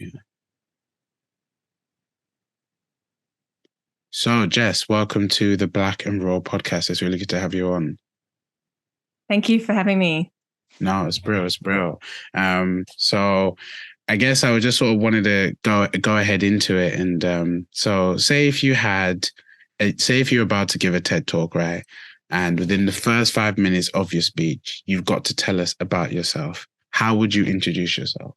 Yeah. So, Jess, welcome to the Black and Raw podcast. It's really good to have you on. Thank you for having me. No, it's brilliant. It's brilliant. So I guess I would just sort of wanted to go ahead into it. And so say if you had, say if you're about to give a TED talk, right? And within the first 5 minutes of your speech, you've got to tell us about yourself. How would you introduce yourself?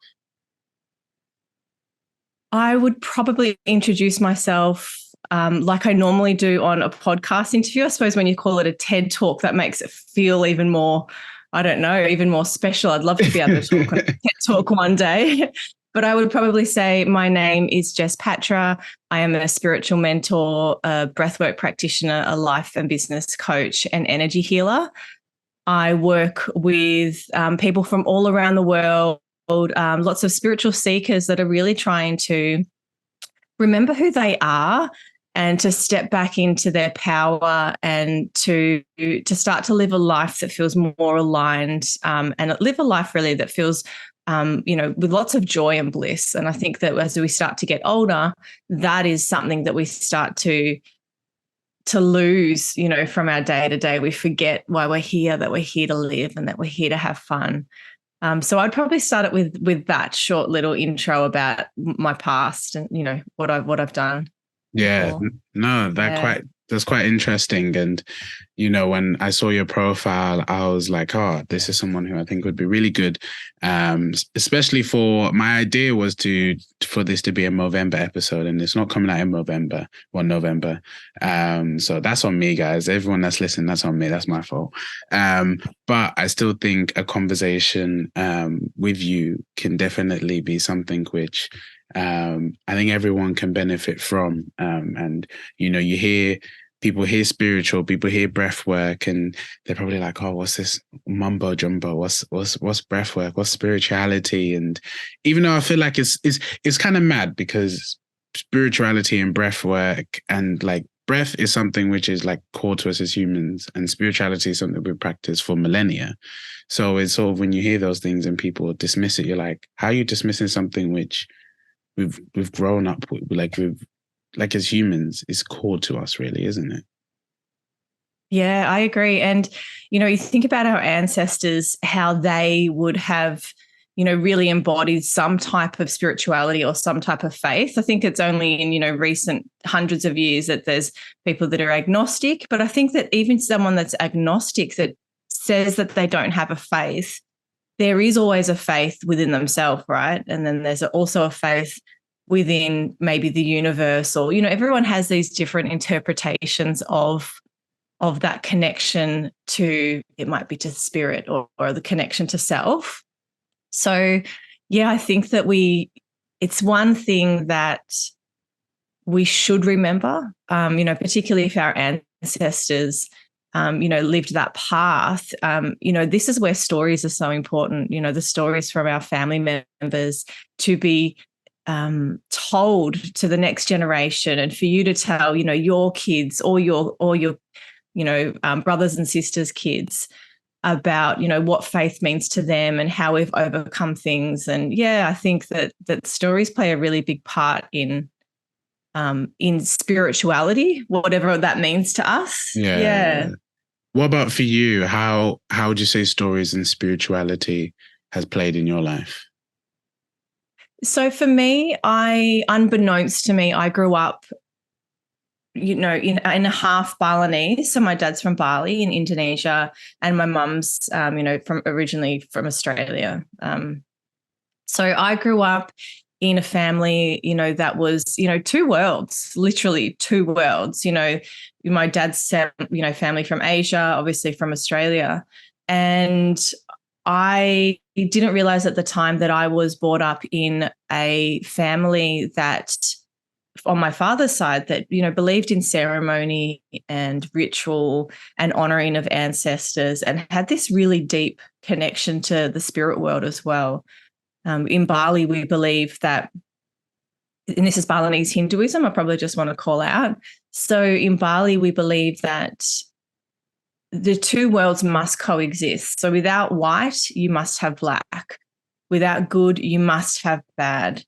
I would probably introduce myself like I normally do on a podcast interview. I suppose when you call it a TED talk, that makes it feel even more, I don't know, even more special. I'd love to be able to talk on a TED talk one day. But I would probably say my name is Jess Patra. I am a spiritual mentor, a breathwork practitioner, a life and business coach, and energy healer. I work with people from all around the world, lots of spiritual seekers that are really trying to remember who they are and to step back into their power and to start to live a life that feels more aligned, and live a life really that feels with lots of joy and bliss. And I think that as we start to get older, that is something that we start to lose, from our day to day. We forget why we're here, that we're here to live and that we're here to have fun. So I'd probably start it with that short little intro about my past and, what I've done Yeah, before. no, Yeah. that's quite interesting. And when I saw your profile, I was like, oh, this is someone who I think would be really good. Especially for my idea was for this to be a Movember episode, and it's not coming out in November. So that's on me, guys. Everyone that's listening, that's on me. That's my fault. But I still think a conversation with you can definitely be something which I think everyone can benefit from. And you hear people hear spiritual, people hear breath work, and they're probably like, oh, what's this mumbo jumbo? What's breath work? What's spirituality? And even though I feel like it's kind of mad, because spirituality and breath work and like breath is something which is like core to us as humans, and spirituality is something we practice for millennia. So it's sort of, when you hear those things and people dismiss it, you're like, how are you dismissing something which we've grown up with, like as humans, is core to us, really, isn't it? Yeah, I agree. And, you think about our ancestors, how they would have, really embodied some type of spirituality or some type of faith. I think it's only in, recent hundreds of years that there's people that are agnostic. But I think that even someone that's agnostic that says that they don't have a faith, there is always a faith within themselves, right? And then there's also a faith within maybe the universe, or, everyone has these different interpretations of that connection to, it might be to spirit, or the connection to self. So, yeah, I think that it's one thing that we should remember, particularly if our ancestors, lived that path. This is where stories are so important, the stories from our family members to be told to the next generation, and for you to tell, your kids or your brothers and sisters' kids about, what faith means to them and how we've overcome things. And yeah, I think that stories play a really big part in spirituality, whatever that means to us. Yeah. Yeah. What about for you? How would you say stories and spirituality has played in your life? So for me, unbeknownst to me, I grew up, in a half Balinese. So my dad's from Bali in Indonesia, and my mum's, originally from Australia. So I grew up in a family, that was, two worlds, literally two worlds. My dad's, family from Asia, obviously from Australia. And I didn't realize at the time that I was brought up in a family that, on my father's side, that, believed in ceremony and ritual and honoring of ancestors, and had this really deep connection to the spirit world as well. In Bali, we believe that, and this is Balinese Hinduism, I probably just want to call out. So in Bali, we believe that the two worlds must coexist. So without white, you must have black. Without good, you must have bad.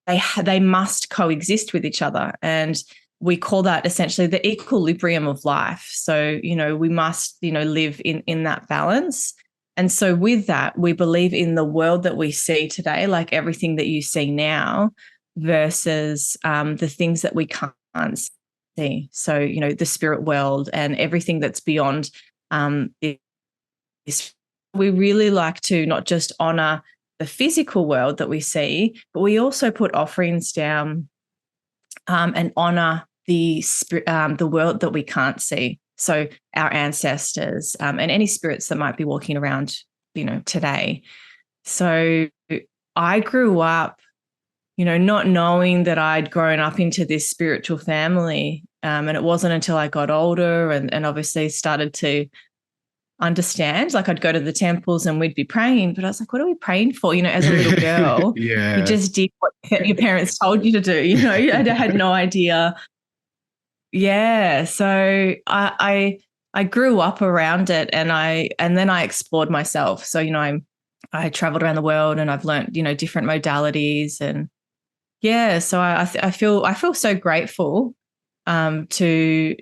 they must coexist with each other. And we call that essentially the equilibrium of life. So, we must, live in that balance. And so with that, we believe in the world that we see today, like everything that you see now, versus the things that we can't see. So, the spirit world and everything that's beyond this. We really like to not just honor the physical world that we see, but we also put offerings down and honor the world that we can't see. So our ancestors and any spirits that might be walking around, today. So I grew up, not knowing that I'd grown up into this spiritual family. And it wasn't until I got older and obviously started to understand, like I'd go to the temples and we'd be praying, but I was like, what are we praying for? As a little girl, Yeah. you just did what your parents told you to do. I had no idea. Yeah. So I grew up around it, and then I explored myself. So, I traveled around the world and I've learned, different modalities, and yeah. So I feel so grateful to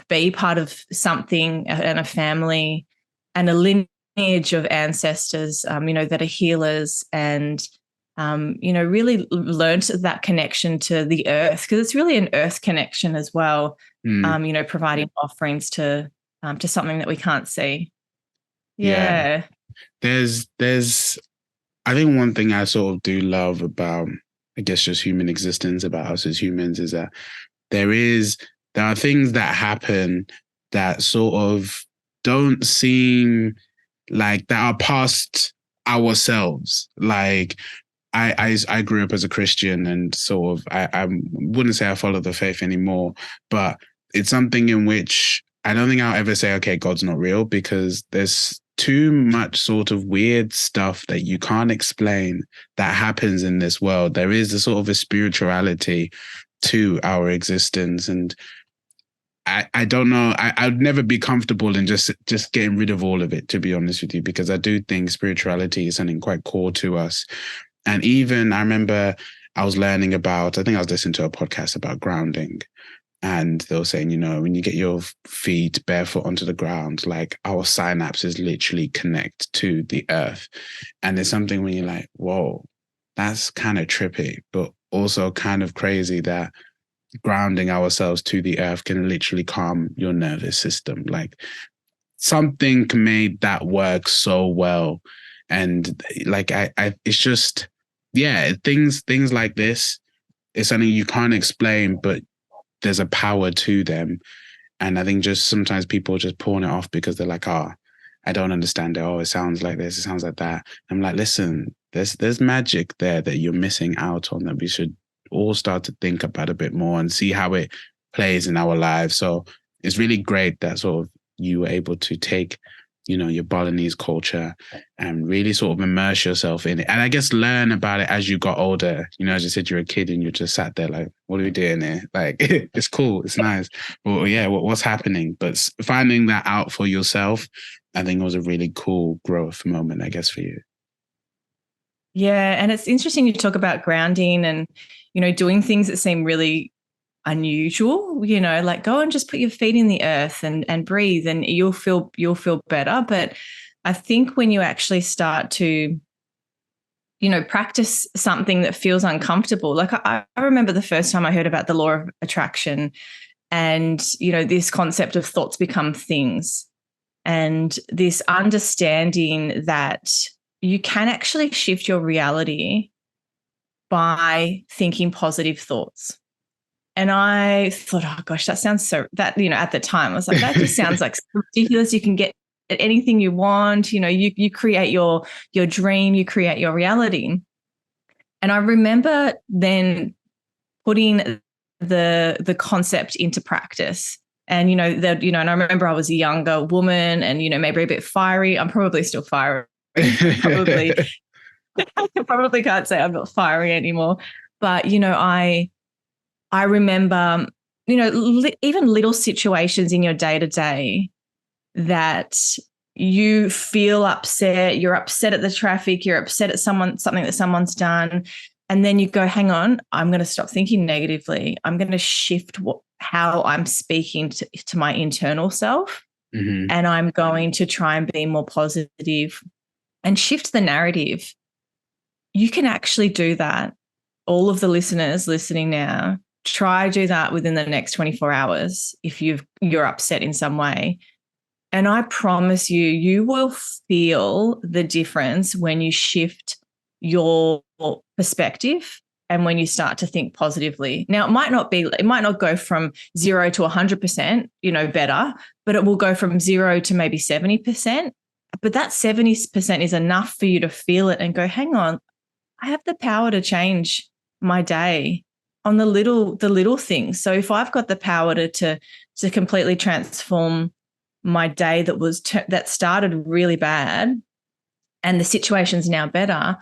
be part of something and a family and a lineage of ancestors, that are healers, and really learned that connection to the earth, because it's really an earth connection as well. Providing offerings to something that we can't see. Yeah. There's I think one thing I sort of do love about, I guess, just human existence, about us as humans, is that there are things that happen that sort of don't seem like that are past ourselves. Like I grew up as a Christian, and sort of I wouldn't say I follow the faith anymore, but it's something in which I don't think I'll ever say, okay, God's not real, because there's too much sort of weird stuff that you can't explain that happens in this world. There is a sort of a spirituality to our existence, and I don't know. I'd never be comfortable in just getting rid of all of it, to be honest with you, because I do think spirituality is something quite core to us. And even I remember I was learning about, I think I was listening to a podcast about grounding, and they were saying, when you get your feet barefoot onto the ground, like our synapses literally connect to the earth. And there's something when you're like, whoa, that's kind of trippy, but also kind of crazy that grounding ourselves to the earth can literally calm your nervous system. Like something made that work so well. And like, it's just, yeah, things like this is something you can't explain, but there's a power to them. And I think just sometimes people just pawn it off because they're like, oh, I don't understand it. Oh, it sounds like this, it sounds like that. I'm like, listen, there's magic there that you're missing out on, that we should all start to think about a bit more and see how it plays in our lives. So it's really great that sort of you were able to take, your Balinese culture and really sort of immerse yourself in it. And I guess learn about it as you got older. As you said, you're a kid and you just sat there like, what are we doing here? Like, it's cool, it's nice. Well, yeah, what's happening? But finding that out for yourself, I think, was a really cool growth moment, I guess, for you. Yeah. And it's interesting you talk about grounding and, doing things that seem really unusual, like go and just put your feet in the earth and breathe, and you'll feel better. But I think when you actually start to, practice something that feels uncomfortable, like I remember the first time I heard about the law of attraction and, this concept of thoughts become things, and this understanding that you can actually shift your reality by thinking positive thoughts. And I thought, oh gosh, that sounds so, that, at the time I was like, that just sounds like ridiculous. You can get anything you want, you create your dream, you create your reality. And I remember then putting the concept into practice. And, and I remember I was a younger woman and, maybe a bit fiery. I'm probably still fiery. Probably can't say I'm not fiery anymore. But, I remember, even little situations in your day-to-day that you feel upset, you're upset at the traffic, you're upset at something that someone's done, And then you go, hang on, I'm going to stop thinking negatively. I'm going to shift how I'm speaking to my internal self. Mm-hmm. And I'm going to try and be more positive and shift the narrative. You can actually do that. All of the listeners listening now, try do that within the next 24 hours if you're upset in some way. And I promise you, you will feel the difference when you shift your perspective and when you start to think positively. Now, it might not go from 0 to 100%, better, but it will go from 0 to maybe 70%. But that 70% is enough for you to feel it and go, hang on, I have the power to change my day on the little things. So if I've got the power to completely transform my day that started really bad and the situation's now better,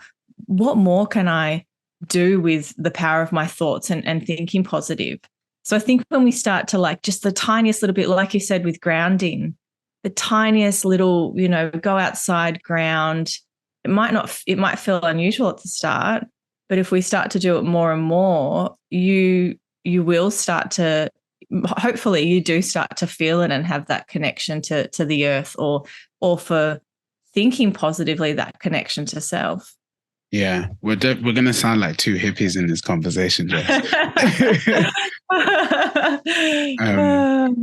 what more can I do with the power of my thoughts and thinking positive? So I think when we start to just the tiniest little bit, like you said, with grounding, the tiniest little, go outside, ground, it might feel unusual at the start, but if we start to do it more and more, you will start to, hopefully you do start to feel it and have that connection to the earth, or for thinking positively, that connection to self. Yeah, we're going to sound like two hippies in this conversation, Jess.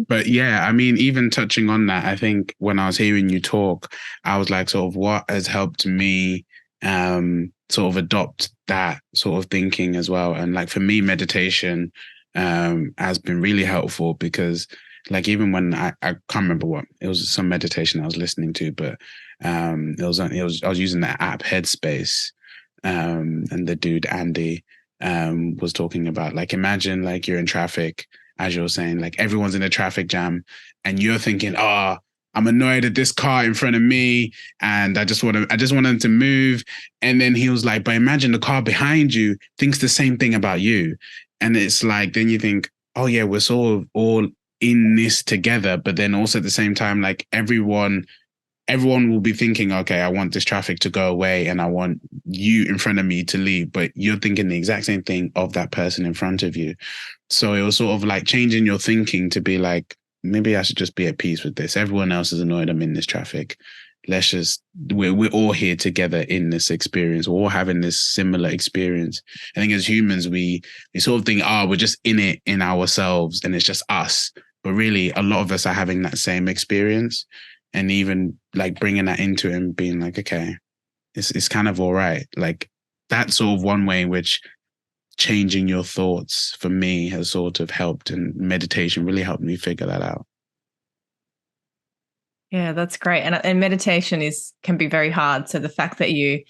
But yeah, I mean, even touching on that, I think when I was hearing you talk, I was like, sort of what has helped me sort of adopt that sort of thinking as well. And like for me, meditation has been really helpful because like even when I can't remember what it was, some meditation I was listening to, but I was using that app Headspace. And the dude Andy was talking about like, imagine like you're in traffic, as you're saying, like everyone's in a traffic jam and you're thinking, oh, I'm annoyed at this car in front of me and I just want them to move. And then he was like, but imagine the car behind you thinks the same thing about you. And it's like, then you think, oh yeah, we're sort of all in this together. But then also at the same time, like everyone will be thinking, okay, I want this traffic to go away and I want you in front of me to leave, but you're thinking the exact same thing of that person in front of you. So it was sort of like changing your thinking to be like, maybe I should just be at peace with this. Everyone else is annoyed I'm in this traffic. We're all here together in this experience. We're all having this similar experience. I think as humans, we sort of think, we're just in it in ourselves and it's just us. But really, a lot of us are having that same experience. And even like bringing that into it and being like, okay, it's kind of all right. Like that's sort of one way in which changing your thoughts for me has sort of helped, and meditation really helped me figure that out. Yeah, that's great. And meditation can be very hard. So the fact that you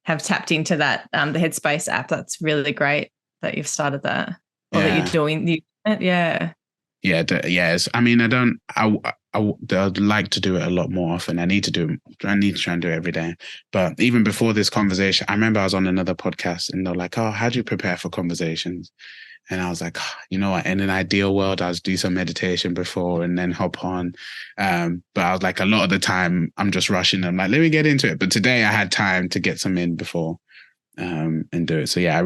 have tapped into that, the Headspace app, that's really great that you've started that, or that you're doing it. Yeah. Yeah. Yes. I mean, I'd like to do it a lot more often. I need to try and do it every day. But even before this conversation, I remember I was on another podcast and they're like, oh, how do you prepare for conversations? And I was like, you know what, in an ideal world, I'd do some meditation before and then hop on. But I was like, a lot of the time I'm just rushing. I'm like, let me get into it. But today I had time to get some in before and do it. So yeah,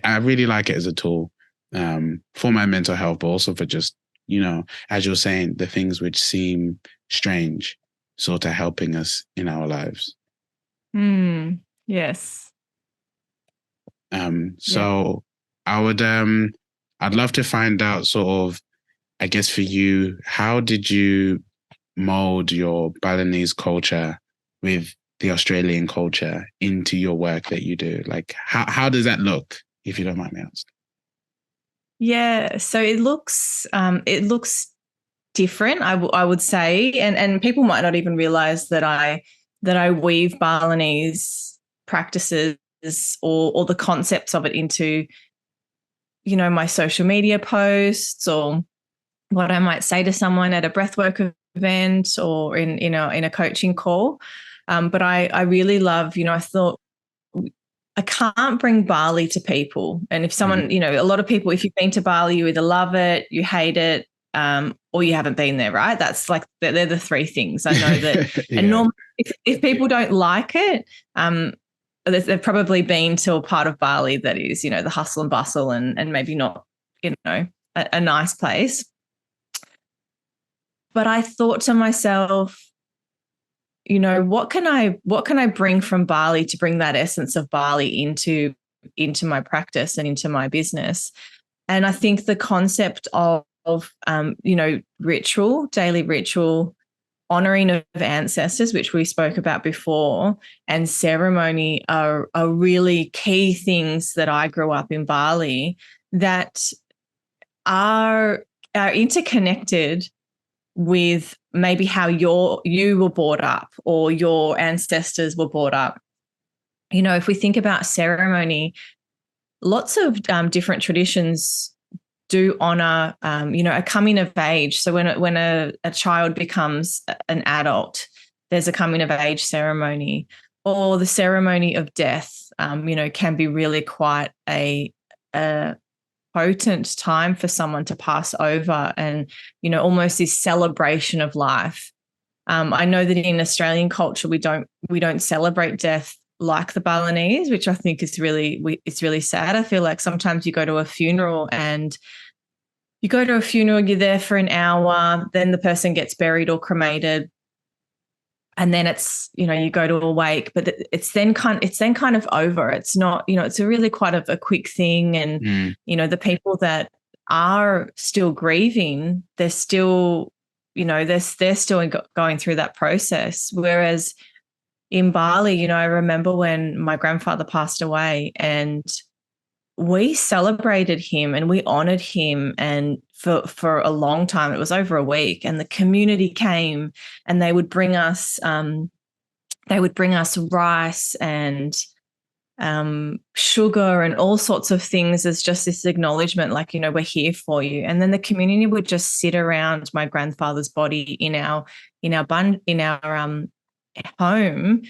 I really like it as a tool for my mental health, but also for just, as you're saying, the things which seem strange, sort of helping us in our lives. Yes. So I would, I'd love to find out sort of, I guess for you, how did you mold your Balinese culture with the Australian culture into your work that you do? Like, how does that look, if you don't mind me asking? Yeah, so it looks different, I would say, and people might not even realize that I weave Balinese practices or the concepts of it into, my social media posts, or what I might say to someone at a breathwork event or in a coaching call. But I really love, I thought, I can't bring Bali to people. And if someone, a lot of people, if you've been to Bali, you either love it, you hate it, or you haven't been there, right? That's like, they're the three things I know that. Yeah. And normally if people don't like it, they've probably been to a part of Bali that is, you know, the hustle and bustle and maybe not, you know, a nice place. But I thought to myself, you know, what can I bring from Bali to bring that essence of Bali into my practice and into my business? And I think the concept of you know, ritual, daily ritual, honoring of ancestors, which we spoke about before, and ceremony are really key things that I grew up in Bali that are interconnected with maybe how you were brought up or your ancestors were brought up. You know, if we think about ceremony, lots of different traditions do honor, you know, a coming of age. So when a child becomes an adult, there's a coming of age ceremony, or the ceremony of death, you know, can be really quite a potent time for someone to pass over, and, you know, almost this celebration of life. I know that in Australian culture, we don't celebrate death like the Balinese, which I think is it's really sad. I feel like sometimes you go to a funeral, you're there for an hour, then the person gets buried or cremated, and then it's, you know, you go to a wake, but it's then kind of over. It's not, you know, it's a really quite a quick thing. And, you know, the people that are still grieving, they're still, you know, they're still going through that process. Whereas in Bali, you know, I remember when my grandfather passed away, and we celebrated him and we honored him, and for a long time, it was over a week, and the community came and they would bring us rice and sugar and all sorts of things as just this acknowledgement, like, you know, we're here for you. And then the community would just sit around my grandfather's body in our home,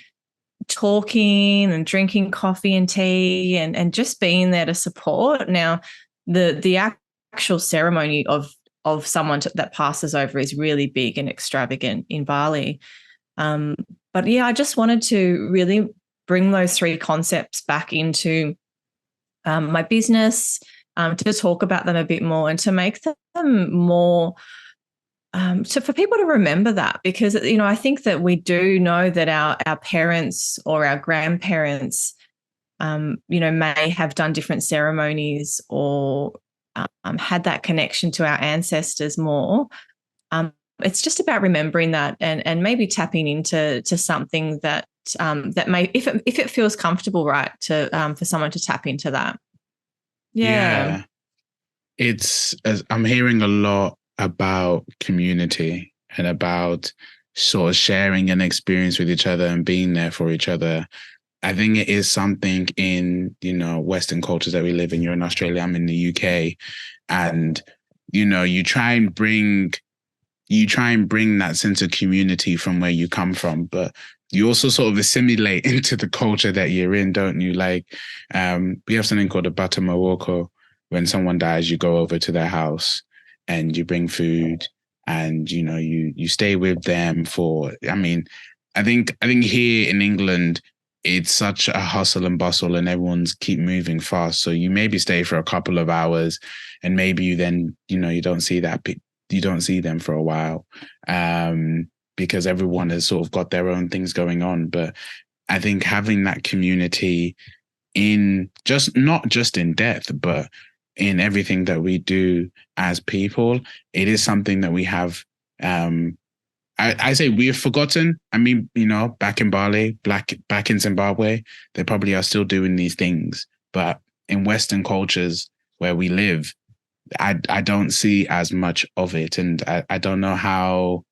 talking and drinking coffee and tea and just being there to support. Now, the actual ceremony of someone that passes over is really big and extravagant in Bali. But yeah, I just wanted to really bring those three concepts back into my business, to talk about them a bit more and to make them more, so for people to remember that, because, you know, I think that we do know that our parents or our grandparents, you know, may have done different ceremonies or had that connection to our ancestors more. It's just about remembering that and maybe tapping into something that that may, if it feels comfortable, right, to for someone to tap into that. Yeah. It's, as I'm hearing a lot about community and about sort of sharing an experience with each other and being there for each other. I think it is something in, you know, Western cultures that we live in. You're in Australia, I'm in the UK. And, you know, you try and bring that sense of community from where you come from, but you also sort of assimilate into the culture that you're in, don't you? Like, we have something called a Bata Mawoko. When someone dies, you go over to their house and you bring food, and, you know, you stay with them for, I mean, I think here in England, it's such a hustle and bustle and everyone's keep moving fast. So you maybe stay for a couple of hours, and maybe you then, you know, you don't see them for a while, because everyone has sort of got their own things going on. But I think having that community in not just in death, but in everything that we do as people, it is something that we have, I say we have forgotten. I mean, you know, back in Bali, back in Zimbabwe, they probably are still doing these things. But in Western cultures where we live, I don't see as much of it. And I don't know how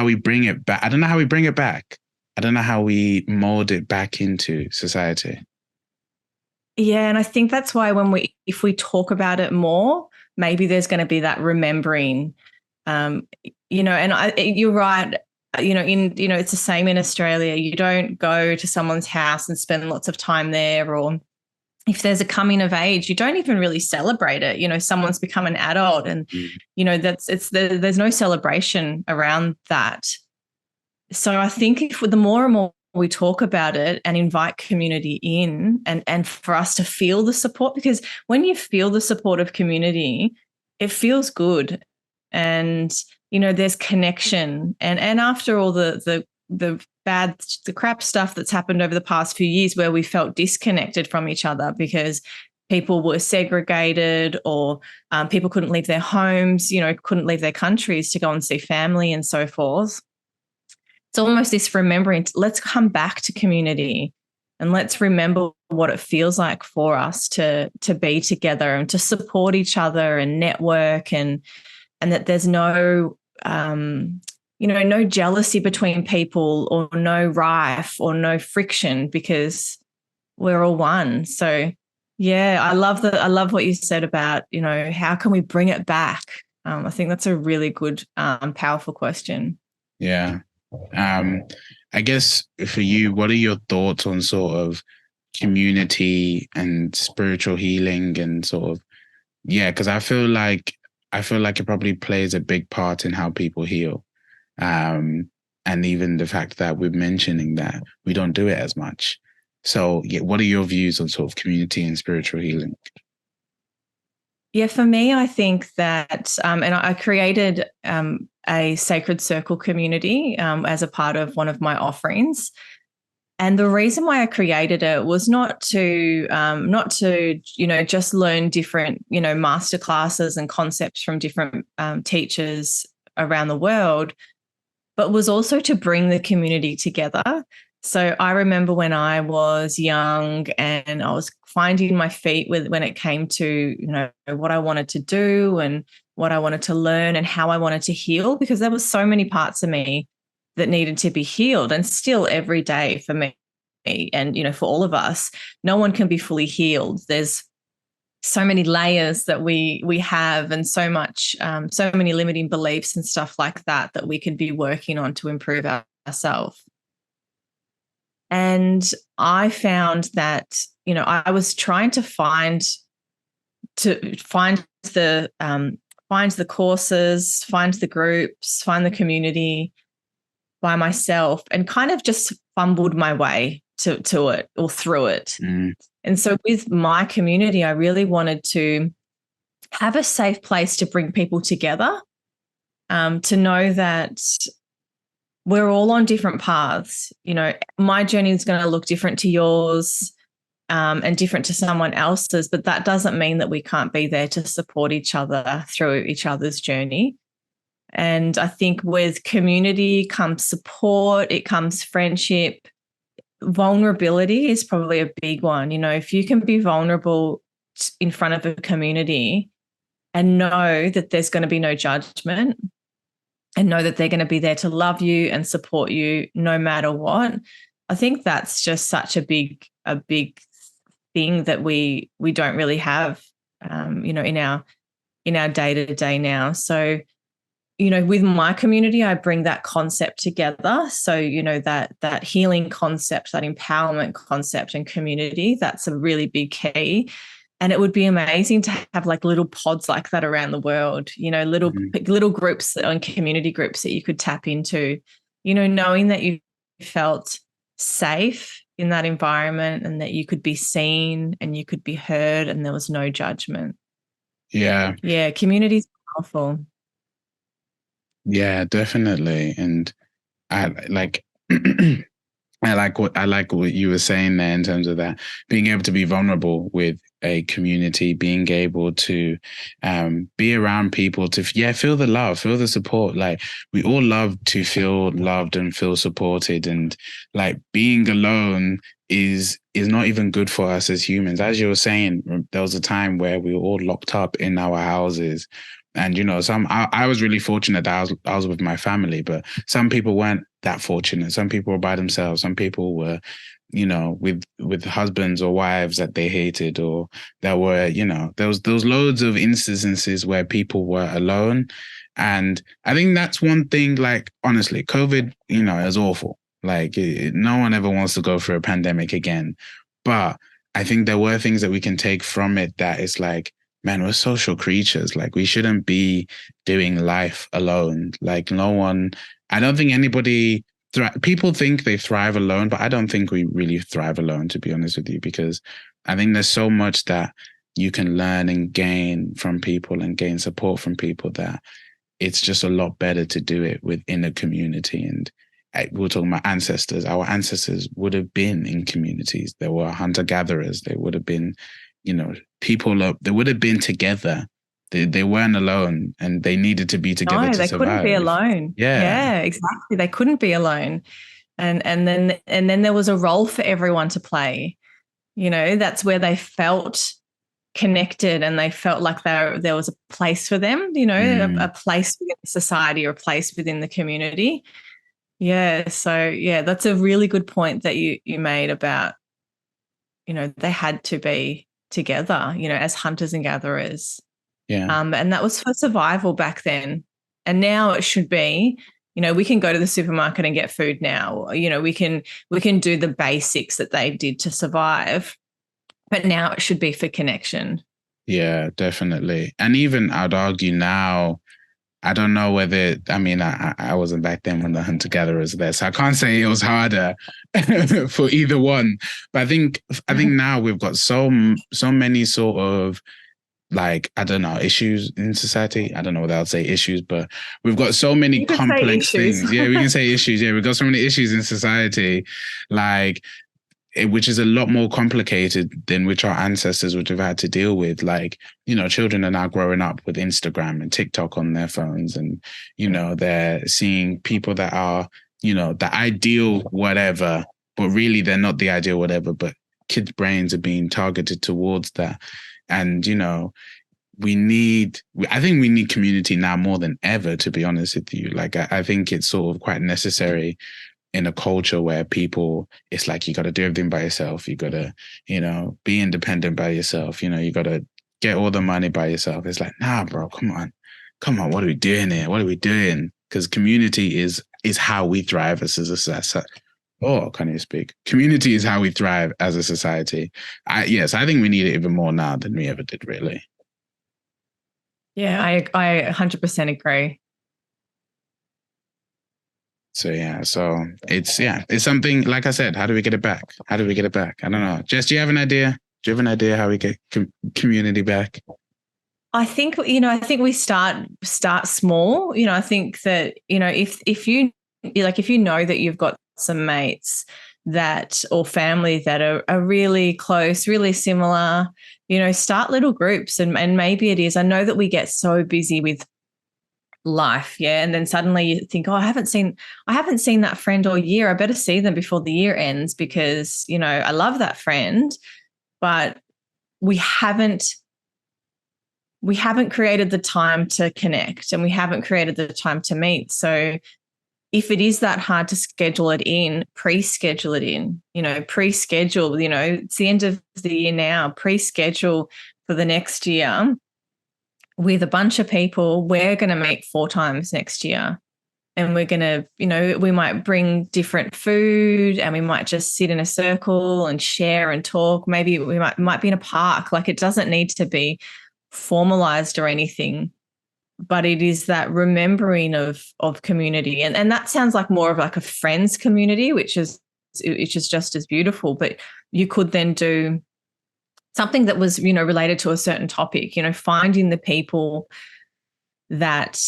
we bring it back. I don't know how we bring it back. I don't know how we mold it back into society. Yeah, and I think that's why if we talk about it more, maybe there's going to be that remembering, you know, and you're right, you know, it's the same in Australia. You don't go to someone's house and spend lots of time there, or if there's a coming of age, you don't even really celebrate it. You know, someone's become an adult, and, you know, there's no celebration around that. So I think if the more and more we talk about it and invite community in, and for us to feel the support, because when you feel the support of community, it feels good. And, there's connection. And after all the crap stuff that's happened over the past few years, where we felt disconnected from each other because people were segregated, or people couldn't leave their homes, couldn't leave their countries to go and see family and so forth. It's almost this remembering, let's come back to community and let's remember what it feels like for us to be together and to support each other and network, and that there's no, no jealousy between people, or no rife or no friction, because we're all one. So yeah, I love what you said about, how can we bring it back? I think that's a really good, powerful question. Yeah. I guess for you, what are your thoughts on sort of community and spiritual healing and sort of, because I feel like it probably plays a big part in how people heal. And even the fact that we're mentioning that we don't do it as much. So what are your views on sort of community and spiritual healing? Yeah, for me, I think that, and I created a sacred circle community as a part of one of my offerings. And the reason why I created it was not to just learn different, master classes and concepts from different teachers around the world, but was also to bring the community together. So I remember when I was young and I was finding my feet when it came to, what I wanted to do and what I wanted to learn and how I wanted to heal, because there were so many parts of me that needed to be healed, and still every day for me and, for all of us, no one can be fully healed. There's so many layers that we have, and so many limiting beliefs and stuff like that we could be working on to improve ourselves. And I found that, I was trying to find the courses, find the groups, find the community by myself, and kind of just fumbled my way to it or through it. Mm. And so with my community, I really wanted to have a safe place to bring people together, to know that we're all on different paths. My journey is going to look different to yours, and different to someone else's, but that doesn't mean that we can't be there to support each other through each other's journey. And I think with community comes support, it comes friendship. Vulnerability is probably a big one. If you can be vulnerable in front of a community and know that there's going to be no judgment, and know that they're going to be there to love you and support you no matter what, I think that's just such a big thing that we don't really have, in our day-to-day now. So, with my community, I bring that concept together. So, that healing concept, that empowerment concept and community, that's a really big key. And it would be amazing to have like little pods like that around the world, little groups and community groups that you could tap into, knowing that you felt safe in that environment and that you could be seen and you could be heard and there was no judgment. Yeah. Yeah, community is powerful. Yeah, definitely. And I like I like what you were saying there in terms of that, being able to be vulnerable with a community, being able to be around people to feel the love, feel the support. Like we all love to feel loved and feel supported, and like being alone is not even good for us as humans. As you were saying, there was a time where we were all locked up in our houses. And, I was really fortunate that I was with my family, but some people weren't that fortunate. Some people were by themselves. Some people were, with husbands or wives that they hated, or there were, there was loads of instances where people were alone. And I think that's one thing, like, honestly, COVID, is awful. Like no one ever wants to go through a pandemic again. But I think there were things that we can take from it that is like, man, we're social creatures. Like we shouldn't be doing life alone. Like I don't think anybody people think they thrive alone, but I don't think we really thrive alone, to be honest with you, because I think there's so much that you can learn and gain from people and gain support from people that it's just a lot better to do it within a community. And we were talking about ancestors. Our ancestors would have been in communities. They were hunter-gatherers. They would have been, they would have been together. They weren't alone, and they needed to be together to survive. No, they couldn't be alone. Yeah, exactly. They couldn't be alone. And then there was a role for everyone to play. That's where they felt connected and they felt like there was a place for them, a place within society or a place within the community. Yeah. So yeah, that's a really good point that you made about, they had to be together, as hunters and gatherers. Yeah. And that was for survival back then. And now it should be, we can go to the supermarket and get food now. We can do the basics that they did to survive. But now it should be for connection. Yeah, definitely. And even I'd argue now, I don't know whether, I wasn't back then when the hunter-gatherers were there, so I can't say it was harder for either one. But I think now we've got so many sort of, like, I don't know, issues in society. I don't know whether I'll say issues, but we've got so many complex things. Yeah, we can say issues. Yeah, we've got so many issues in society, like, which is a lot more complicated than which our ancestors would have had to deal with. Like, children are now growing up with Instagram and TikTok on their phones, and, they're seeing people that are, the ideal whatever, but really they're not the ideal whatever, but kids' brains are being targeted towards that. And, I think we need community now more than ever, to be honest with you. Like, I think it's sort of quite necessary in a culture where people, it's like, you got to do everything by yourself. You got to, be independent by yourself. You got to get all the money by yourself. It's like, nah, bro, come on. What are we doing here? What are we doing? Because community is how we thrive as a society. Oh, can't even speak. Community is how we thrive as a society. I think we need it even more now than we ever did, really. Yeah, I 100% agree. So it's something, like I said, how do we get it back? I don't know. Jess, do you have an idea? Do you have an idea how we get community back? I think, we start small. I think that, if you know that you've got some mates or family that are really close, really similar, start little groups and maybe it is. I know that we get so busy with life, and then suddenly you think, oh, I haven't seen that friend all year. I better see them before the year ends because, I love that friend, but we haven't created the time to connect and we haven't created the time to meet. So if it is that hard to schedule it in, pre-schedule it in, pre-schedule, it's the end of the year now, pre-schedule for the next year with a bunch of people. We're going to meet 4 times next year and we're going to, we might bring different food and we might just sit in a circle and share and talk. Maybe we might be in a park. Like, it doesn't need to be formalized or anything. But it is that remembering of community. And that sounds like more of like a friends community, which is just as beautiful. But you could then do something that was, related to a certain topic, finding the people that,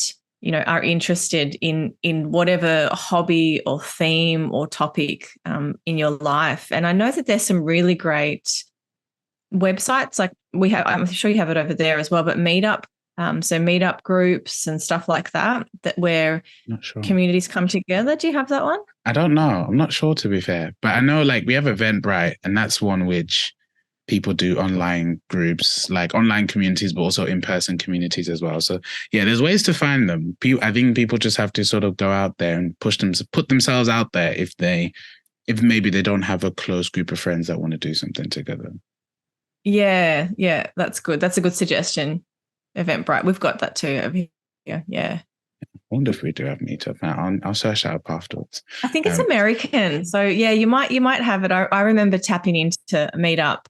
are interested in whatever hobby or theme or topic in your life. And I know that there's some really great websites, like I'm sure you have it over there as well, but Meetup. So meetup groups and stuff like that where communities come together. Do you have that one? I don't know. I'm not sure, to be fair. But I know, like, we have Eventbrite, and that's one which people do online groups, like online communities, but also in-person communities as well. So, yeah, there's ways to find them. I think people just have to sort of go out there and put themselves out there if maybe they don't have a close group of friends that want to do something together. Yeah, that's good. That's a good suggestion. Eventbrite, we've got that too over here. Yeah. I wonder if we do have Meetup now. I'll search that up afterwards. I think it's American. So yeah, you might have it. I remember tapping into Meetup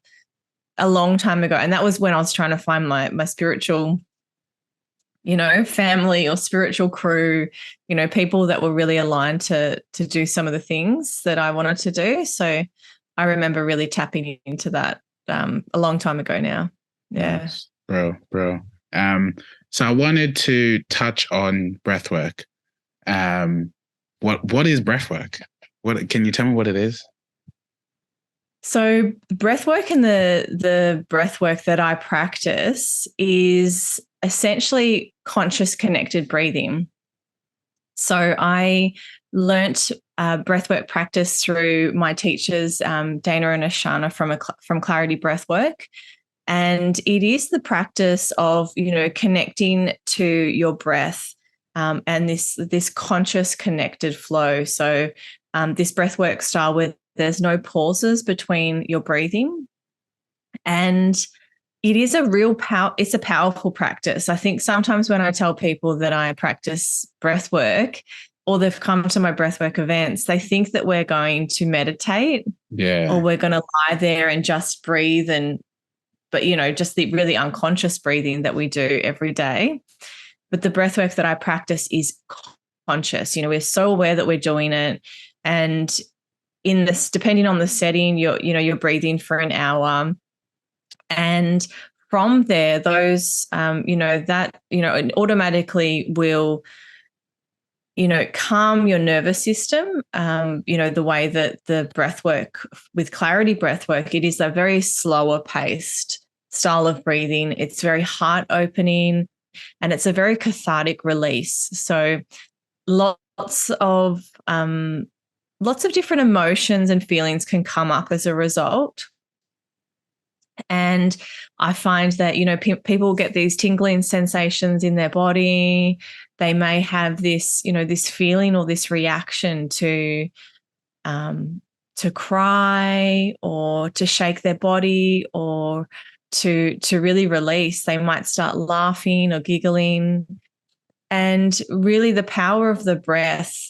a long time ago. And that was when I was trying to find my spiritual family or spiritual crew, people that were really aligned to do some of the things that I wanted to do. So I remember really tapping into that a long time ago now. Yeah. Nice. Bro. So I wanted to touch on breathwork. What is breathwork? Can you tell me what it is? So breathwork and the breathwork that I practice is essentially conscious connected breathing. So I learnt breathwork practice through my teachers, Dana and Ashana from Clarity Breathwork. And it is the practice of, connecting to your breath and this conscious connected flow. So this breathwork style where there's no pauses between your breathing. And it is it's a powerful practice. I think sometimes when I tell people that I practice breathwork or they've come to my breathwork events, they think that we're going to meditate or we're going to lie there and just breathe but just the really unconscious breathing that we do every day. But the breathwork that I practice is conscious. We're so aware that we're doing it. And depending on the setting, you're breathing for an hour. And from there, those, it automatically will, calm your nervous system. The way that the breathwork with Clarity Breathwork, it is a very slower paced style of breathing. It's very heart opening and it's a very cathartic release. So lots of different emotions and feelings can come up as a result. And I find that, people get these tingling sensations in their body. They may have this, this feeling or this reaction to cry or to shake their body or to really release. They might start laughing or giggling. And really the power of the breath,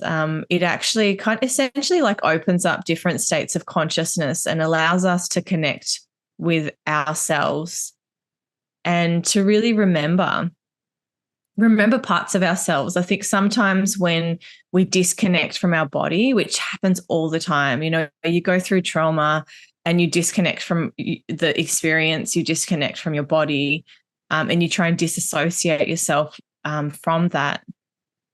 it actually essentially like opens up different states of consciousness and allows us to connect with ourselves and to really remember parts of ourselves. I think sometimes when we disconnect from our body, which happens all the time, you go through trauma and you disconnect from the experience, you disconnect from your body, and you try and disassociate yourself from that.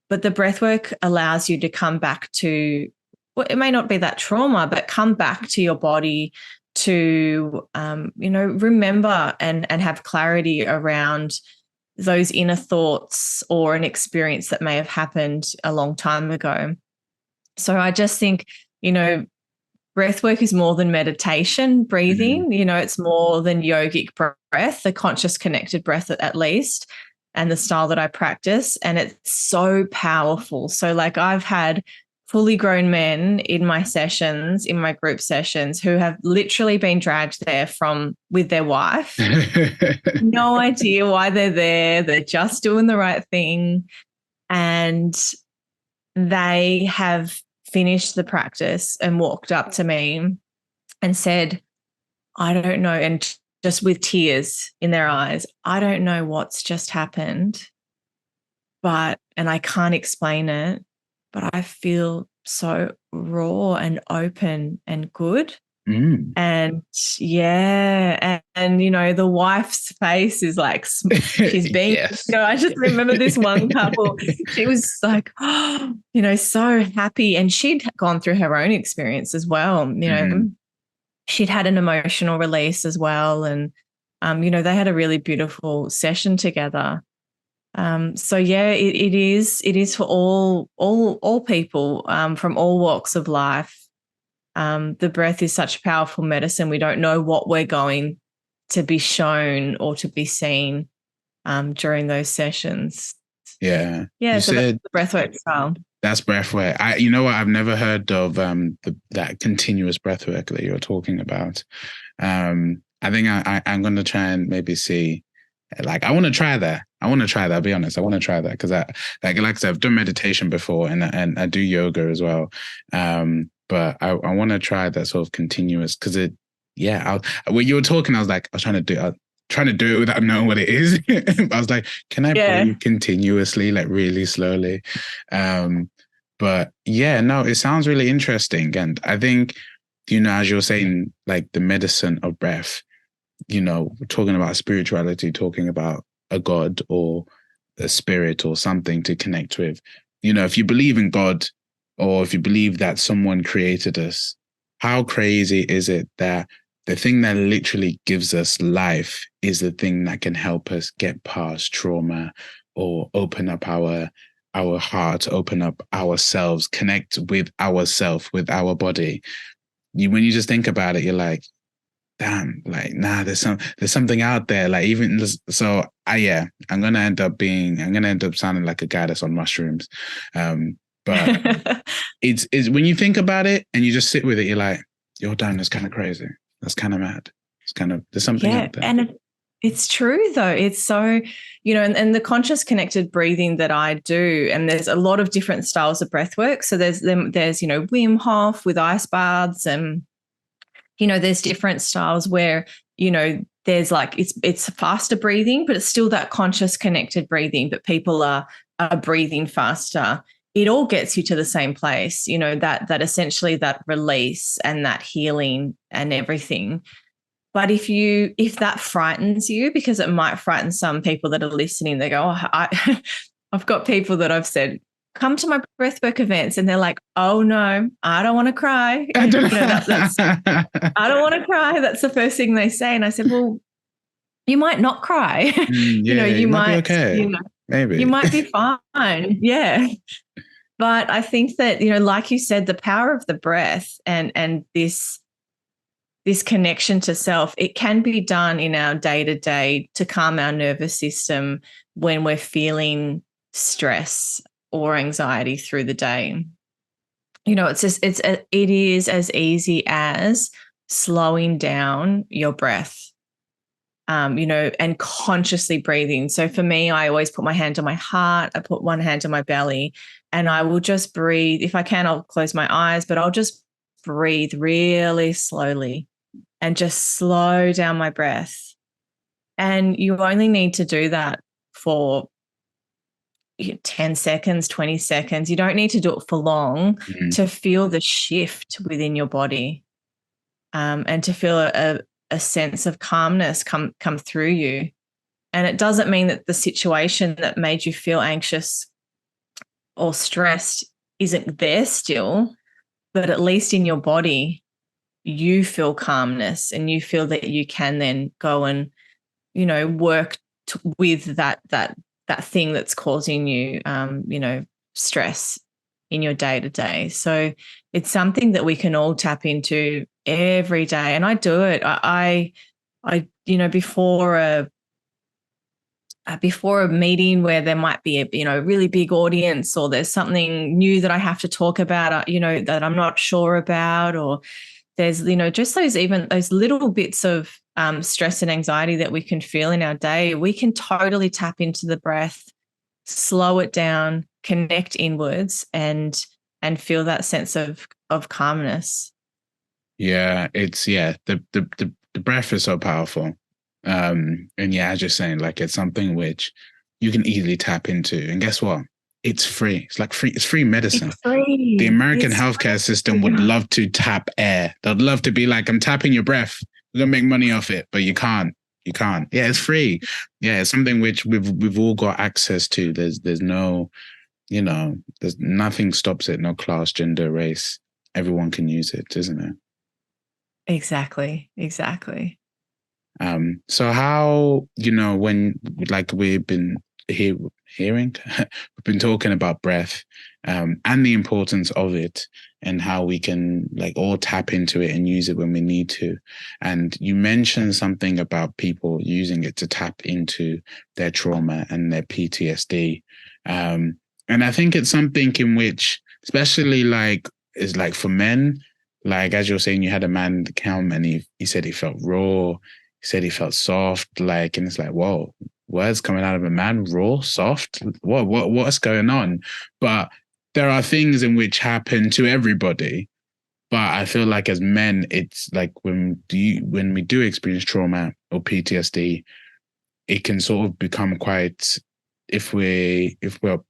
But the breathwork allows you to come back to, well, it may not be that trauma, but come back to your body to, remember and have clarity around those inner thoughts or an experience that may have happened a long time ago. So I just think, breathwork is more than meditation breathing. Mm-hmm. It's more than yogic breath, the conscious connected breath at least, and the style that I practice. And it's so powerful. So like I've had fully grown men in my sessions, in my group sessions, who have literally been dragged there with their wife. No idea why they're there. They're just doing the right thing. And they have finished the practice and walked up to me and said, I don't know, and just with tears in their eyes, I don't know what's just happened, and I can't explain it, but I feel so raw and open and good. Mm. And yeah, and the wife's face is like, she's being, yes. I just remember this one couple, she was like, so happy. And she'd gone through her own experience as well. She'd had an emotional release as well. And, they had a really beautiful session together. So yeah, it is for all people from all walks of life. The breath is such a powerful medicine. We don't know what we're going to be shown or to be seen during those sessions. Yeah. Yeah. So that's the breathwork style. That's breathwork. You know what? I've never heard of that continuous breathwork that you're talking about. I think I'm going to try and maybe see. Like, I want to try that. I'll be honest. I want to try that because like I said, I've done meditation before and I do yoga as well. But I want to try that sort of continuous because when you were talking, I was trying to do trying to do it without knowing what it is. I was like, can I breathe continuously, like really slowly? But yeah, no, it sounds really interesting. And I think, as you're saying, like the medicine of breath, we're talking about spirituality, talking about a God or a spirit or something to connect with. If you believe in God, or if you believe that someone created us, how crazy is it that the thing that literally gives us life is the thing that can help us get past trauma or open up our heart, open up ourselves, connect with ourselves, with our body. When you just think about it, you're like, damn, like, nah, there's something out there. Like, even so, I'm gonna end up sounding like a guy that's on mushrooms. But it's when you think about it and you just sit with it, you're like, yo, damn, that's kind of crazy. That's kind of mad. It's kind of, there's something out there. And it's true though. It's so, and the conscious connected breathing that I do, and there's a lot of different styles of breath work. So there's Wim Hof with ice baths, and there's different styles where, there's like, it's faster breathing, but it's still that conscious connected breathing, but people are breathing faster. It all gets you to the same place, that essentially that release and that healing and everything. But if that frightens you, because it might frighten some people that are listening, they go, I've got people that I've said, come to my breathwork events, and they're like, oh no, I don't want to cry. I don't want to cry. That's the first thing they say. And I said, well, you might not cry. You might be okay. Maybe you might be fine. Yeah. But I think that, like you said, the power of the breath and this connection to self, it can be done in our day-to-day to calm our nervous system when we're feeling stress or anxiety through the day. It is as easy as slowing down your breath, and consciously breathing. So for me, I always put my hand on my heart, I put one hand on my belly, and I will just breathe. If I can, I'll close my eyes, but I'll just breathe really slowly and just slow down my breath. And you only need to do that for 10 seconds, 20 seconds. You don't need to do it for long to feel the shift within your body, and to feel a sense of calmness come through you. And it doesn't mean that the situation that made you feel anxious or stressed isn't there still, but at least in your body, you feel calmness, and you feel that you can then go and, work with that thing that's causing you, stress in your day to day. So it's something that we can all tap into every day. And I do it. I before a meeting where there might be a really big audience, or there's something new that I have to talk about, that I'm not sure about, or there's, just those little bits of stress and anxiety that we can feel in our day, we can totally tap into the breath, slow it down, connect inwards, and feel that sense of calmness. Yeah, the breath is so powerful. And yeah, as you're saying, like, it's something which you can easily tap into. And guess what? It's free. It's free medicine. It's free. The American healthcare system would love to tap air. They'd love to be like, I'm tapping your breath. We're gonna make money off it, but you can't. You can't. Yeah, it's free. Yeah, it's something which we've all got access to. There's no, there's nothing stops it. No class, gender, race. Everyone can use it, isn't it? Exactly. So how, when, like, we've been hearing, we've been talking about breath, and the importance of it, and how we can, like, all tap into it and use it when we need to. And you mentioned something about people using it to tap into their trauma and their PTSD. And I think it's something in which, especially is like for men, like, as you're saying, you had a man come and he said he felt raw. He said he felt soft, and it's like, whoa, words coming out of a man, raw, soft. What's going on? But there are things in which happen to everybody. But I feel like as men, it's like when we do experience trauma or PTSD, it can sort of become quite, if we're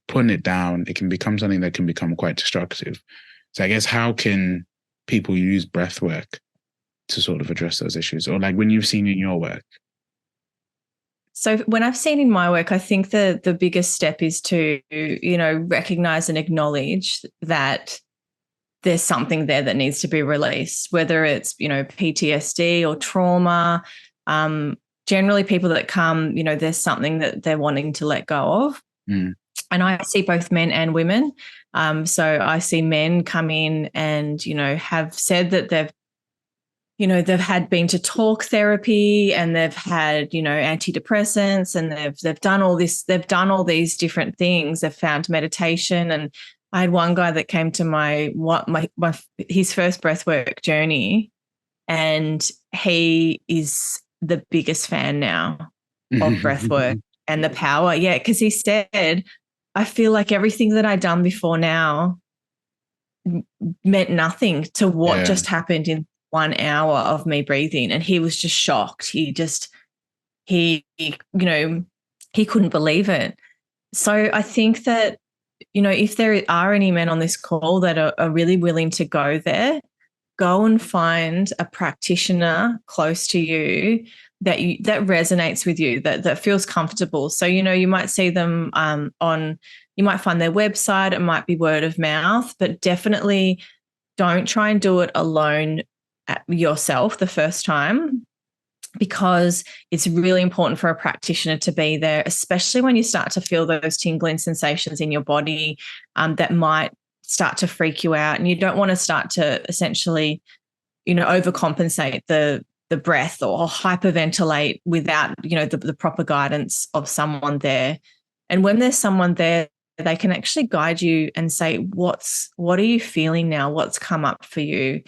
putting it down, it can become something that can become quite destructive. So I guess, how can people use breath work to sort of address those issues, or like when you've seen in your work? So when I've seen in my work, I think the biggest step is to, recognize and acknowledge that there's something there that needs to be released, whether it's, PTSD or trauma. Generally people that come, there's something that they're wanting to let go of. Mm. And I see both men and women. So I see men come in and, have said that they've had been to talk therapy, and they've had, antidepressants, and they've done all this, they've done all these different things. They've found meditation. And I had one guy that came to his first breathwork journey, and he is the biggest fan now of breathwork and the power. Yeah, because he said, I feel like everything that I'd done before now meant nothing to what just happened in 1 hour of me breathing. And he was just shocked. He couldn't believe it. So I think that, if there are any men on this call that are really willing to go there, go and find a practitioner close to you that resonates with you, that feels comfortable. So, you might see them you might find their website, it might be word of mouth, but definitely don't try and do it alone yourself the first time, because it's really important for a practitioner to be there, especially when you start to feel those tingling sensations in your body that might start to freak you out. And you don't want to start to essentially, overcompensate the breath or hyperventilate without, the proper guidance of someone there. And when there's someone there, they can actually guide you and say, what are you feeling now? What's come up for you?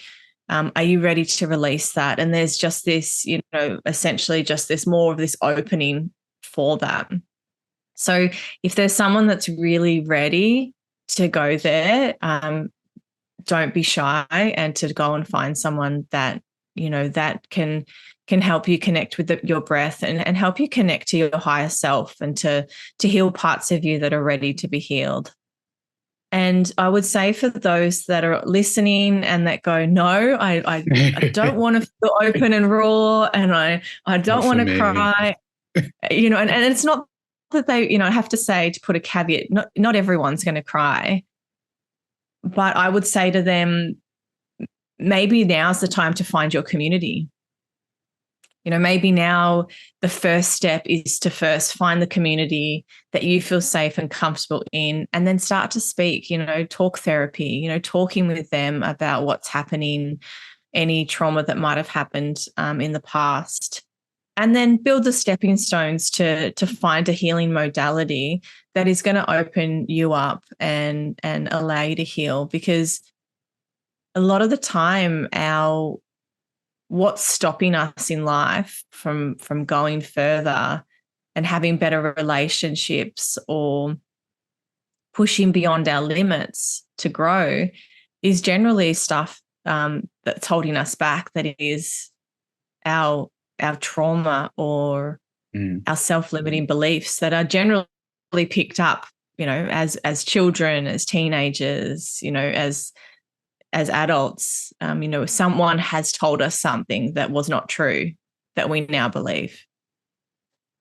Are you ready to release that? And there's just this, essentially just this more of this opening for that. So if there's someone that's really ready to go there, don't be shy, and to go and find someone that, that can help you connect with your breath and help you connect to your higher self, and to heal parts of you that are ready to be healed. And I would say, for those that are listening and that go, no, I don't want to feel open and raw, and I don't want to cry, and it's not that they, I have to say, to put a caveat, not everyone's going to cry. But I would say to them, maybe now's the time to find your community. Maybe now the first step is to first find the community that you feel safe and comfortable in, and then start to speak, talk therapy, talking with them about what's happening, any trauma that might have happened in the past, and then build the stepping stones to find a healing modality that is going to open you up and allow you to heal. Because a lot of the time, what's stopping us in life from going further and having better relationships or pushing beyond our limits to grow is generally stuff that's holding us back, that is our trauma or our self-limiting beliefs that are generally picked up, as children, as teenagers, as adults. Someone has told us something that was not true that we now believe.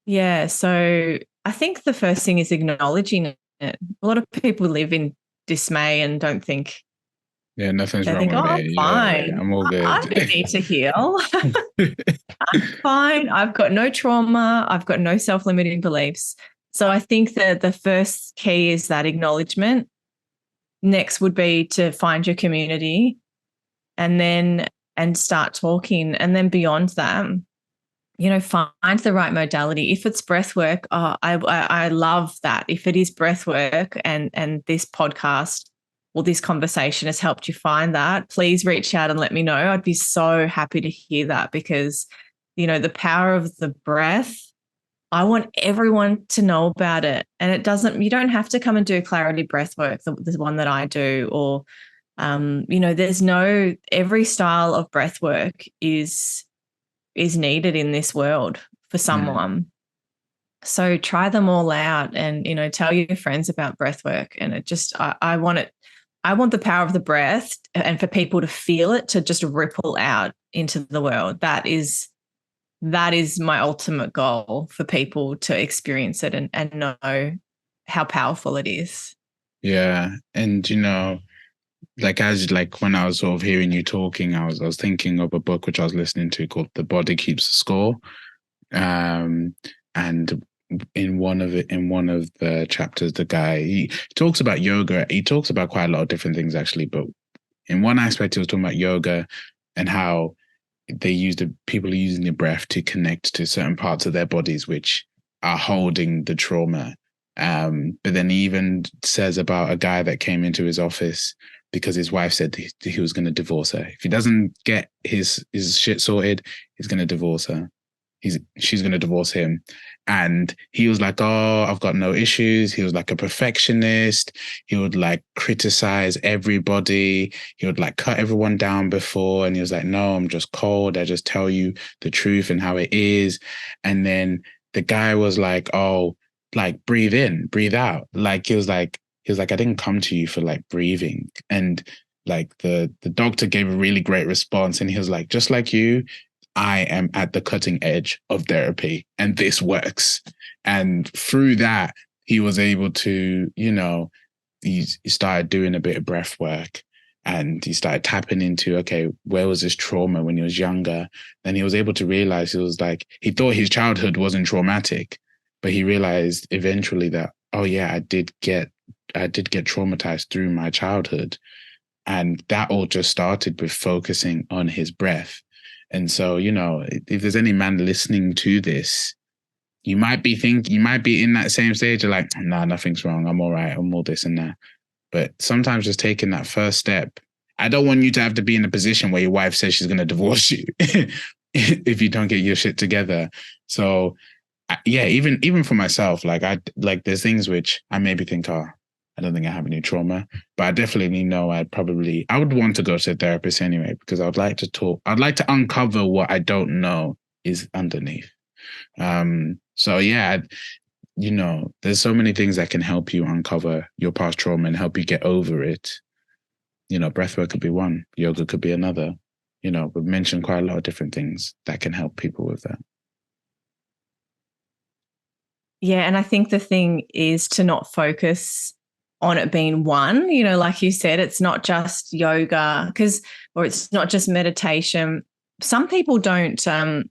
Yeah, so I think the first thing is acknowledging it. A lot of people live in dismay and don't think. Yeah, nothing's they wrong think, with I'm me. fine. Yeah, I'm all good. I don't need to heal. I'm fine. I've got no trauma. I've got no self-limiting beliefs. So I think that the first key is that acknowledgement. Next would be to find your community, and start talking. And then beyond that, find the right modality. If it's breath work, I love that. If it is breath work and this podcast or this conversation has helped you find that, please reach out and let me know. I'd be so happy to hear that, because, the power of the breath, I want everyone to know about it. And you don't have to come and do clarity breath work, the one that I do, or There's every style of breath work is needed in this world for someone. So try them all out and, tell your friends about breath work. And I want the power of the breath and for people to feel it, to just ripple out into the world. That is my ultimate goal, for people to experience it and know how powerful it is. Yeah. And, when I was sort of hearing you talking, I was thinking of a book which I was listening to called The Body Keeps Score. And in one of the chapters, the guy, he talks about yoga. He talks about quite a lot of different things, actually, but in one aspect, he was talking about yoga and how people are using the breath to connect to certain parts of their bodies which are holding the trauma. But then he even says about a guy that came into his office because his wife said he was going to divorce her. If he doesn't get his shit sorted, he's going to divorce her. She's going to divorce him. And he was like, oh, I've got no issues. He was like a perfectionist. He would like criticize everybody. He would like cut everyone down before. And he was like, no, I'm just cold. I just tell you the truth and how it is. And then the guy was like, oh, like breathe in, breathe out. Like he was like, I didn't come to you for like breathing. And like the doctor gave a really great response. And he was like, just like you, I am at the cutting edge of therapy and this works. And through that, he was able to, he started doing a bit of breath work and he started tapping into, okay, where was this trauma when he was younger? Then he was able to realize it was like, he thought his childhood wasn't traumatic, but he realized eventually that, oh yeah, I did get traumatized through my childhood. And that all just started with focusing on his breath. And so, if there's any man listening to this, you might be in that same stage of like, nah, nothing's wrong. I'm all right. I'm all this and that. But sometimes just taking that first step. I don't want you to have to be in a position where your wife says she's going to divorce you if you don't get your shit together. So yeah, even for myself, there's things which I maybe think, oh, I don't think I have any trauma, but I definitely know I would want to go to a therapist anyway, because I'd like to talk. I'd like to uncover what I don't know is underneath. So yeah, there's so many things that can help you uncover your past trauma and help you get over it. Breathwork could be one, yoga could be another. We've mentioned quite a lot of different things that can help people with that. Yeah, and I think the thing is to not focus on it being one, like you said, it's not just yoga or it's not just meditation. Some people don't, some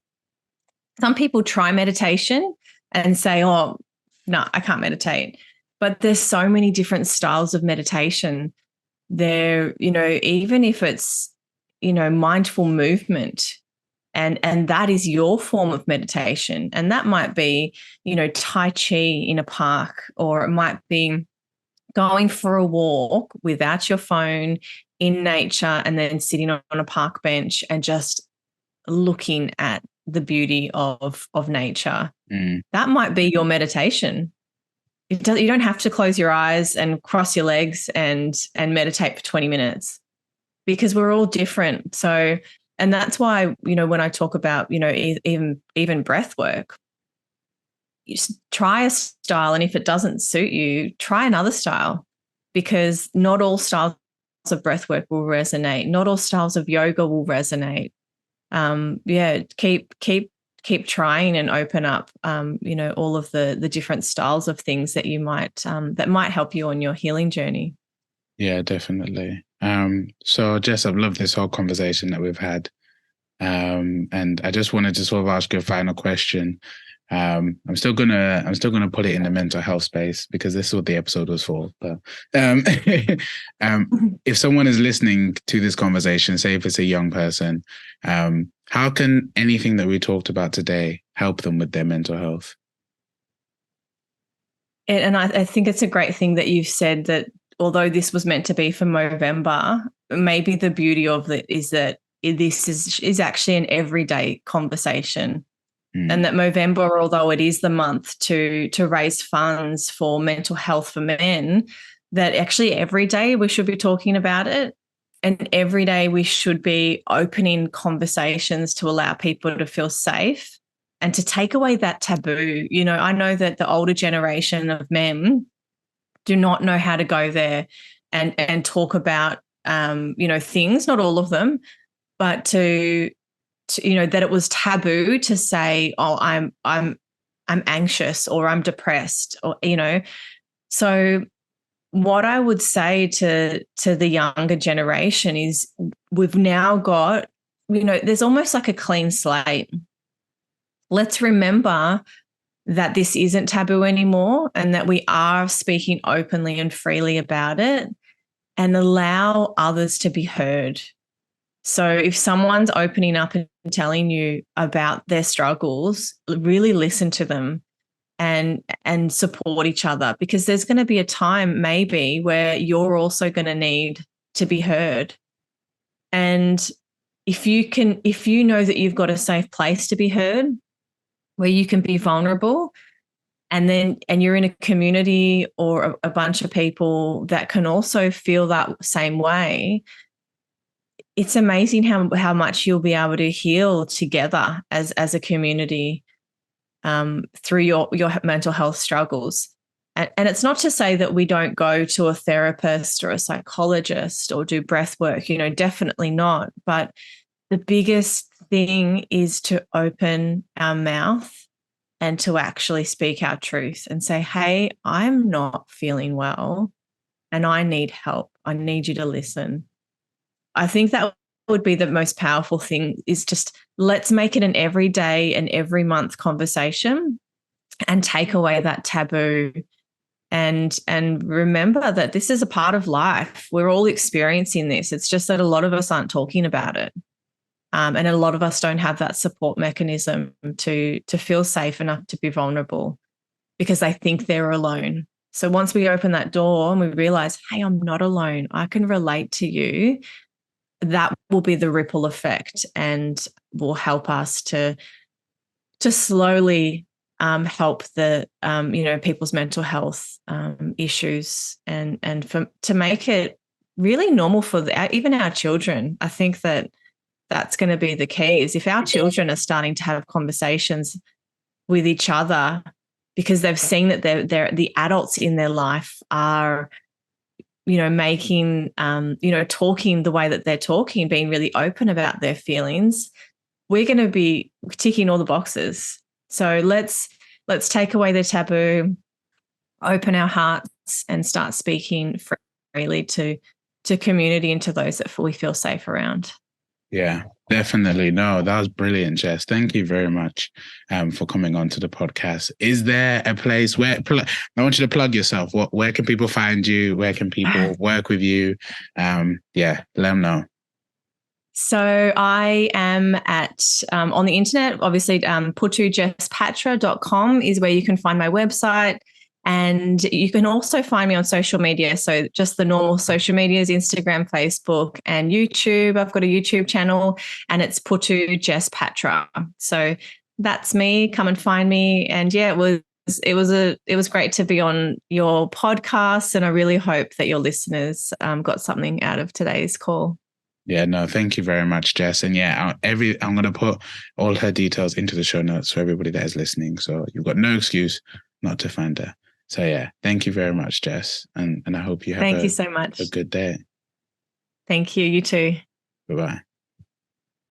people try meditation and say, oh, no, I can't meditate. But there's so many different styles of meditation there, even if it's, mindful movement and that is your form of meditation. And that might be, Tai Chi in a park, or it might be going for a walk without your phone in nature and then sitting on a park bench and just looking at the beauty of nature. That might be your meditation. You don't have to close your eyes and cross your legs and meditate for 20 minutes, because we're all different. So, and that's why, when I talk about, even breath work, you try a style, and if it doesn't suit you, try another style, because not all styles of breath work will resonate. Not all styles of yoga will resonate. Keep trying and open up, all of the different styles of things that you might, that might help you on your healing journey. Yeah, definitely. So Jess, I've loved this whole conversation that we've had. And I just wanted to sort of ask you a final question. I'm still gonna put it in the mental health space, because this is what the episode was for. But if someone is listening to this conversation, say if it's a young person, how can anything that we talked about today help them with their mental health? And I think it's a great thing that you've said that although this was meant to be for Movember, maybe the beauty of it is that this is actually an everyday conversation. And that Movember, although it is the month to raise funds for mental health for men, that actually every day we should be talking about it. And every day we should be opening conversations to allow people to feel safe and to take away that taboo. You know, I know that the older generation of men do not know how to go there and talk about, things, not all of them, but to that it was taboo to say, oh, I'm anxious or I'm depressed, or, so what I would say to the younger generation is we've now got, there's almost like a clean slate. Let's remember that this isn't taboo anymore and that we are speaking openly and freely about it, and allow others to be heard. So if someone's opening up and telling you about their struggles, really listen to them and support each other, because there's going to be a time maybe where you're also going to need to be heard. And if you know that you've got a safe place to be heard, where you can be vulnerable, and you're in a community or a bunch of people that can also feel that same way, it's amazing how much you'll be able to heal together as a community through your mental health struggles. And it's not to say that we don't go to a therapist or a psychologist or do breath work, definitely not. But the biggest thing is to open our mouth and to actually speak our truth and say, hey, I'm not feeling well and I need help. I need you to listen. I think that would be the most powerful thing, is just let's make it an everyday and every month conversation and take away that taboo, and remember that this is a part of life. We're all experiencing this. It's just that a lot of us aren't talking about it. And a lot of us don't have that support mechanism to feel safe enough to be vulnerable, because they think they're alone. So once we open that door and we realize, hey, I'm not alone, I can relate to you, that will be the ripple effect and will help us to slowly help the people's mental health issues, and to make it really normal for even our children. I think that's going to be the key, is if our children are starting to have conversations with each other because they've seen that they're the adults in their life are making, talking the way that they're talking, being really open about their feelings, we're going to be ticking all the boxes. So let's take away the taboo, open our hearts, and start speaking freely to community and to those that we feel safe around. Yeah, definitely. No, that was brilliant, Jess. Thank you very much for coming on to the podcast. Is there a place where I want you to plug yourself? Where can people find you? Where can people work with you? Let them know. So I am at on the internet, obviously, putujespatra.com is where you can find my website. And you can also find me on social media. So just the normal social medias, Instagram, Facebook, and YouTube. I've got a YouTube channel and it's Putu Jess Patra. So that's me. Come and find me. And yeah, it was great to be on your podcast. And I really hope that your listeners got something out of today's call. Yeah, no, thank you very much, Jess. And yeah, I'm going to put all her details into the show notes for everybody that is listening. So you've got no excuse not to find her. So yeah, thank you very much, Jess. And I hope you have you so much. A good day. Thank you. You too. Bye-bye.